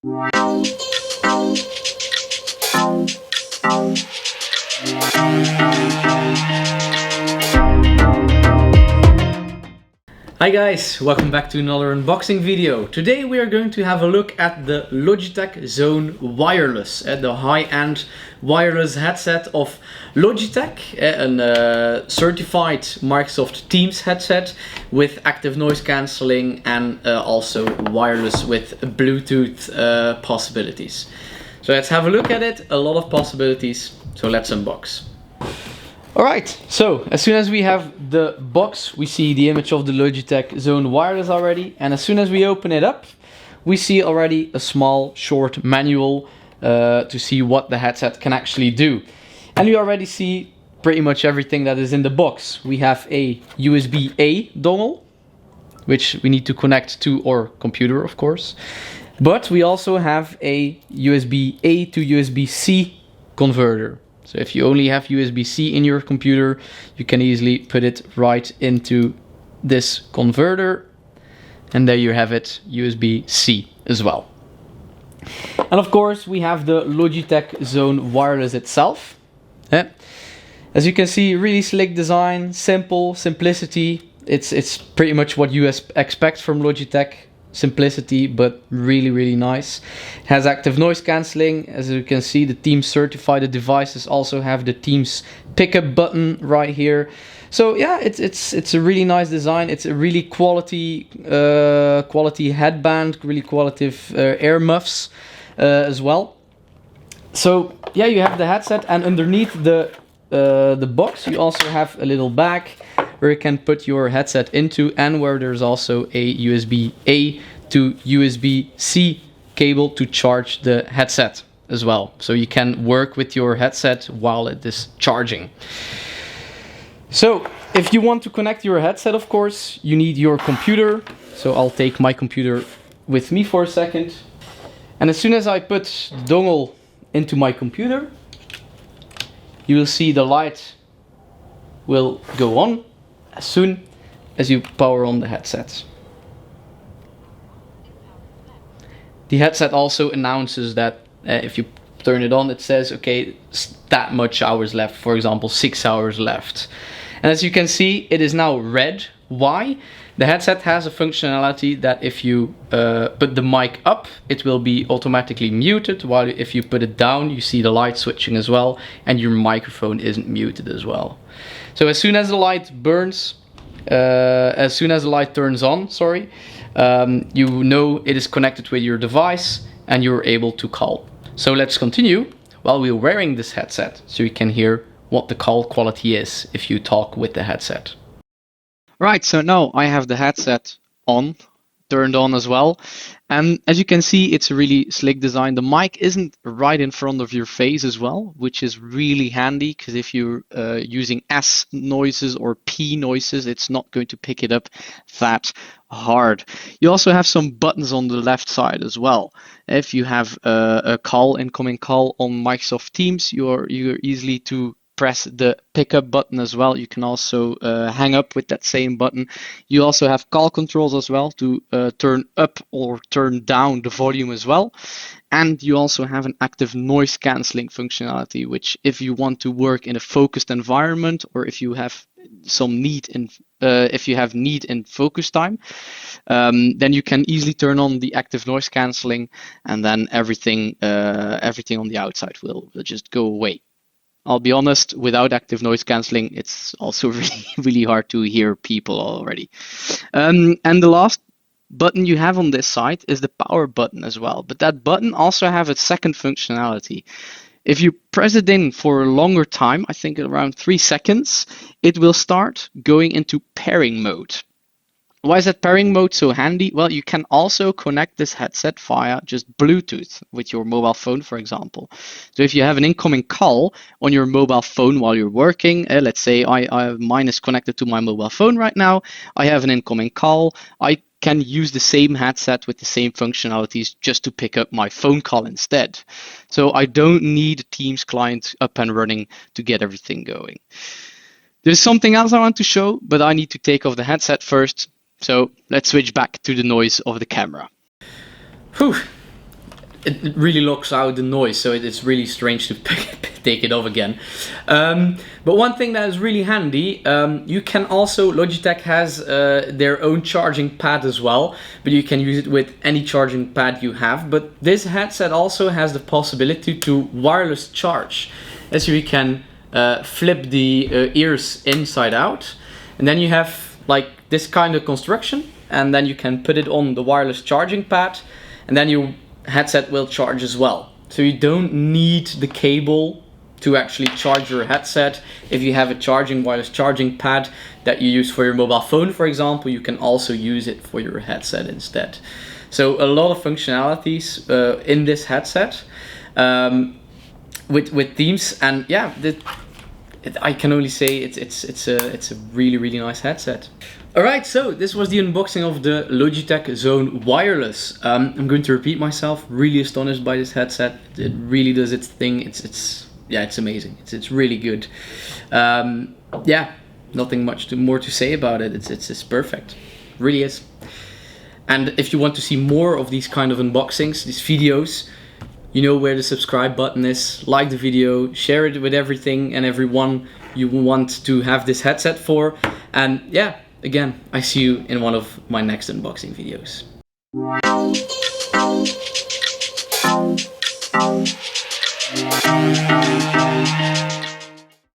Hi guys, welcome back to another unboxing video. Today we are going to have a look at the Logitech Zone Wireless, the high-end wireless headset of Logitech, a certified Microsoft Teams headset with active noise cancelling and also wireless with Bluetooth possibilities. So let's have a look at it, a lot of possibilities, so let's unbox. Alright, so as soon as we have the box, we see the image of the Logitech Zone Wireless already, and as soon as we open it up, we see already a small short manual to see what the headset can actually do. And we already see pretty much everything that is in the box. We have a USB-A dongle, which we need to connect to our computer, of course. But we also have a USB-A to USB-C converter. So if you only have USB-C in your computer, you can easily put it right into this converter. And there you have it, USB-C as well. And of course, we have the Logitech Zone Wireless itself. As you can see, really slick design, simple, simplicity. It's pretty much what you expect from Logitech. Simplicity, but really nice. It has active noise cancelling. As you can see, the Teams certified devices also have the Teams pickup button right here. So yeah, it's a really nice design. It's a really quality headband, really quality ear muffs as well. So yeah, you have the headset, and underneath the box you also have a little bag where you can put your headset into, and where there's also a USB-A to USB-C cable to charge the headset as well. So you can work with your headset while it is charging. So if you want to connect your headset, of course, you need your computer. So I'll take my computer with me for a second. And as soon as I put the dongle into my computer, you will see the light will go on as soon as you power on the headset. The headset also announces that if you turn it on, it says, okay, that much hours left, for example, 6 hours left. And as you can see, it is now red. Why? The headset has a functionality that if you put the mic up, it will be automatically muted, while if you put it down, you see the light switching as well, and your microphone isn't muted as well. So as soon as the light turns on, you know it is connected with your device and you're able to call. So let's continue while we're wearing this headset, so you can hear what the call quality is if you talk with the headset. Right, so now I have the headset on, turned on as well. And as you can see, it's a really slick design. The mic isn't right in front of your face as well, which is really handy, because if you're using S noises or P noises, it's not going to pick it up that hard. You also have some buttons on the left side as well. If you have a incoming call on Microsoft Teams, you're easily to press the pickup button as well. You can also hang up with that same button. You also have call controls as well to turn up or turn down the volume as well. And you also have an active noise cancelling functionality, which if you want to work in a focused environment, or if you have some need in focus time, then you can easily turn on the active noise cancelling, and then everything on the outside will just go away. I'll be honest, without active noise cancelling, it's also really hard to hear people already. And the last button you have on this side is the power button as well. But that button also have a second functionality. If you press it in for a longer time, I think around 3 seconds, it will start going into pairing mode. Why is that pairing mode so handy? Well, you can also connect this headset via just Bluetooth with your mobile phone, for example. So if you have an incoming call on your mobile phone while you're working, let's say mine is connected to my mobile phone right now, I have an incoming call, I can use the same headset with the same functionalities just to pick up my phone call instead. So I don't need a Teams client up and running to get everything going. There's something else I want to show, but I need to take off the headset first. So let's switch back to the noise of the camera. Whew. it really locks out the noise, so it's really strange to take it off again. But one thing that is really handy, you can also, Logitech has their own charging pad as well, but you can use it with any charging pad you have. But this headset also has the possibility to wireless charge. As you can flip the ears inside out, and then you have like this kind of construction, and then you can put it on the wireless charging pad, and then your headset will charge as well. So you don't need the cable to actually charge your headset. If you have a wireless charging pad that you use for your mobile phone, for example, you can also use it for your headset instead. So a lot of functionalities in this headset with themes, and yeah, I can only say it's a really nice headset. Alright, so this was the unboxing of the Logitech Zone Wireless. I'm going to repeat myself, really astonished by this headset. It really does its thing. It's amazing. It's really good. Yeah, nothing much more to say about it. It's perfect. It really is. And if you want to see more of these kind of unboxings, these videos, you know where the subscribe button is. Like the video, share it with everything and everyone you want to have this headset for. And yeah, again, I see you in one of my next unboxing videos.